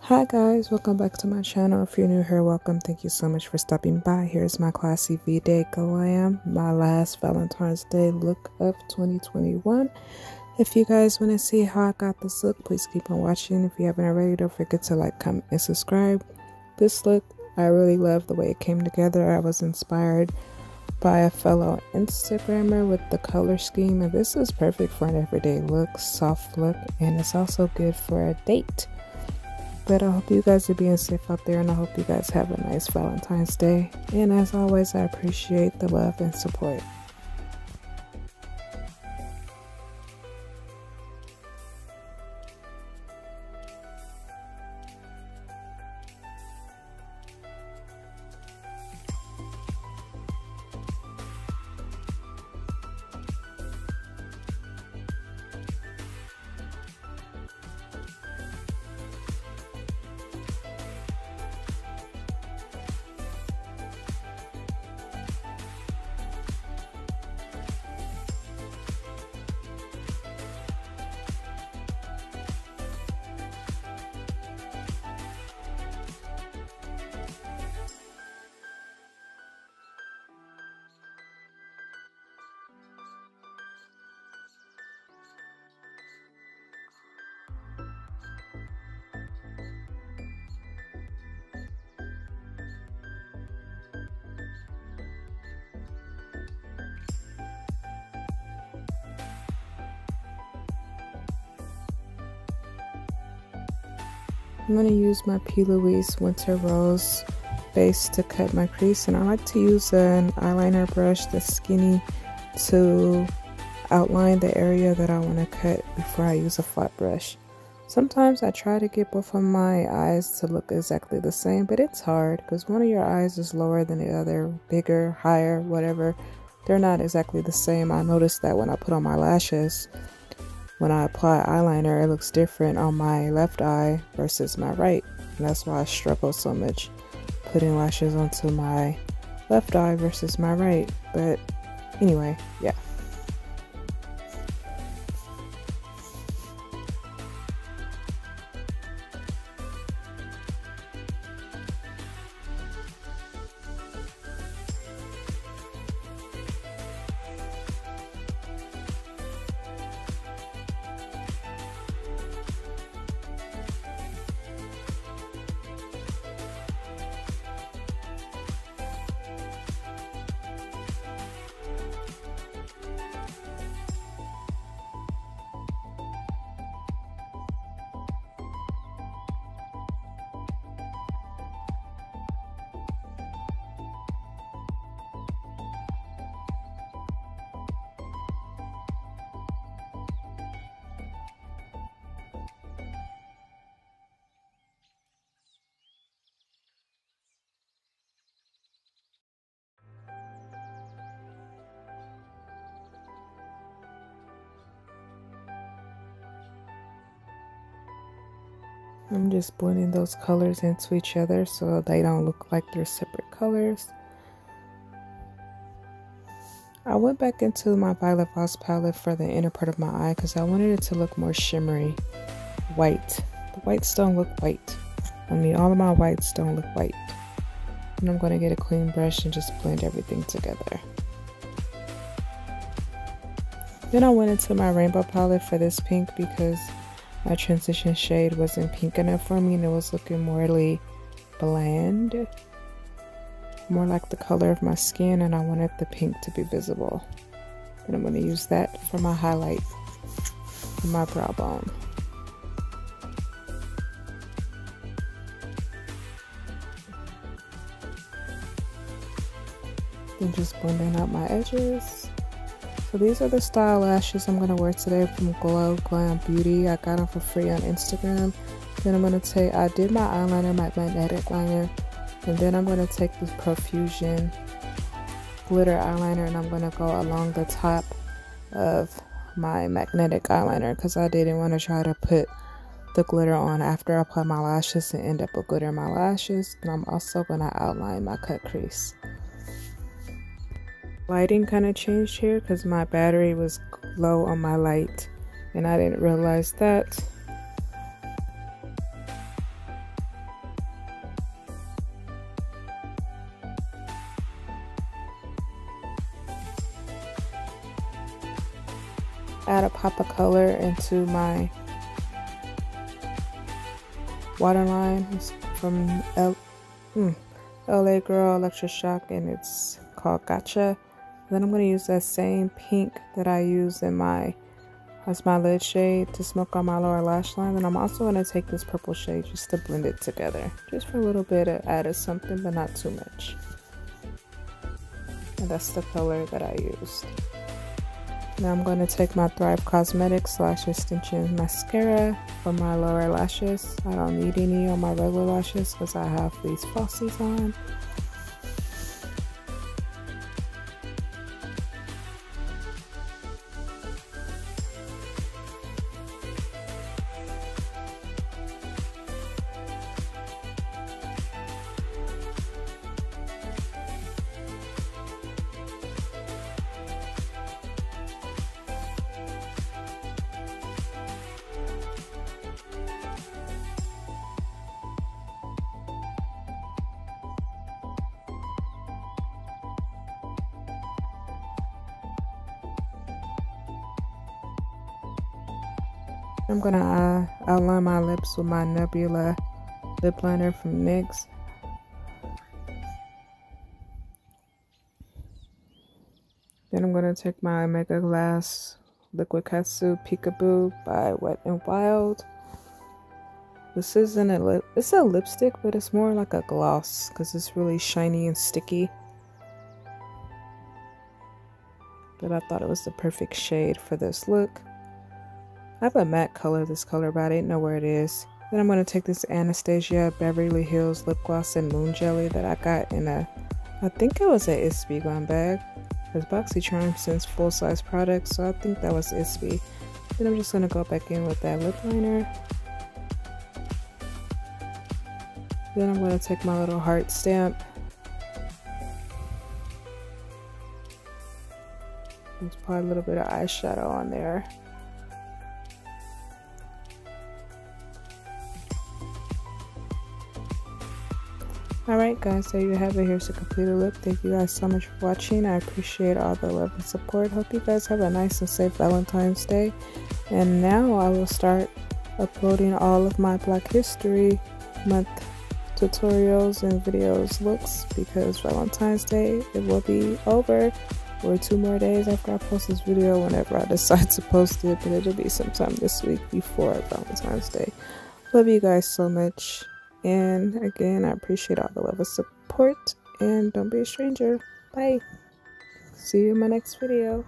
Hi guys, welcome back to my channel. If you're new here, welcome. Thank you so much for stopping by. Here's my classy Vday Glam, my last Valentine's Day look of 2021. If you guys want to see how I got this look, please keep on watching. If you haven't already, don't forget to like, comment, and subscribe. This look, I really love the way it came together. I was inspired by a fellow Instagrammer with the color scheme, and this is perfect for an everyday look, soft look, and it's also good for a date. But I hope you guys are being safe out there, and I hope you guys have a nice Valentine's Day. And as always, I appreciate the love and support. I'm going to use my P. Louise Winter Rose base to cut my crease, and I like to use an eyeliner brush that's skinny to outline the area that I want to cut before I use a flat brush. Sometimes I try to get both of my eyes to look exactly the same, but it's hard because one of your eyes is lower than the other, bigger, higher, whatever. They're not exactly the same. I noticed that when I put on my lashes. When I apply eyeliner, it looks different on my left eye versus my right. And that's why I struggle so much putting lashes onto my left eye versus my right. But anyway, yeah. I'm just blending those colors into each other so they don't look like they're separate colors. I went back into my Violet Voss palette for the inner part of my eye because I wanted it to look more shimmery white. The whites don't look white. I mean, all of my whites don't look white. And I'm going to get a clean brush and just blend everything together. Then I went into my rainbow palette for this pink because my transition shade wasn't pink enough for me and it was looking morely bland, more like the color of my skin, and I wanted the pink to be visible. And I'm going to use that for my highlight and my brow bone. Then just blending out my edges. So these are the style lashes I'm going to wear today from Glam Beauty. I got them for free on Instagram. Then I'm going to I did my eyeliner, my magnetic liner. And then I'm going to take this Profusion glitter eyeliner and I'm going to go along the top of my magnetic eyeliner because I didn't want to try to put the glitter on after I apply my lashes and end up with glitter in my lashes. And I'm also going to outline my cut crease. Lighting kind of changed here because my battery was low on my light and I didn't realize that. add a pop of color into my waterline. It's from LA Girl Electric Shock, and it's called Gotcha. Then I'm going to use that same pink that I use in my as my lid shade to smoke on my lower lash line. And I'm also going to take this purple shade just to blend it together, just for a little bit of added something, but not too much. And that's the color that I used. Now I'm going to take my Thrive Cosmetics Lash Extension Mascara for my lower lashes. I don't need any on my regular lashes because I have these falsies on. I'm gonna outline my lips with my Nebula lip liner from NYX. Then I'm gonna take my Mega Glass Liquid Catsuit Peekaboo by Wet n Wild. This isn't a lip, it's a lipstick, but it's more like a gloss because it's really shiny and sticky. But I thought it was the perfect shade for this look. I have a matte color, this color, but I didn't know where it is. Then I'm going to take this Anastasia Beverly Hills Lip Gloss and Moon Jelly that I got in a, I think it was a ISBE glam bag. Because BoxyCharm sends full-size products, so I think that was ISBE. Then I'm just going to go back in with that lip liner. Then I'm going to take my little heart stamp. There's probably a little bit of eyeshadow on there. Alright guys, there you have it. Here's a completed look. Thank you guys so much for watching. I appreciate all the love and support. Hope you guys have a nice and safe Valentine's Day. And now I will start uploading all of my Black History Month tutorials and videos looks, because Valentine's Day, it will be over. Or 2 more days after I post this video, whenever I decide to post it, but it'll be sometime this week before Valentine's Day. Love you guys so much. And again, I appreciate all the love and support, and don't be a stranger. Bye. See you in my next video.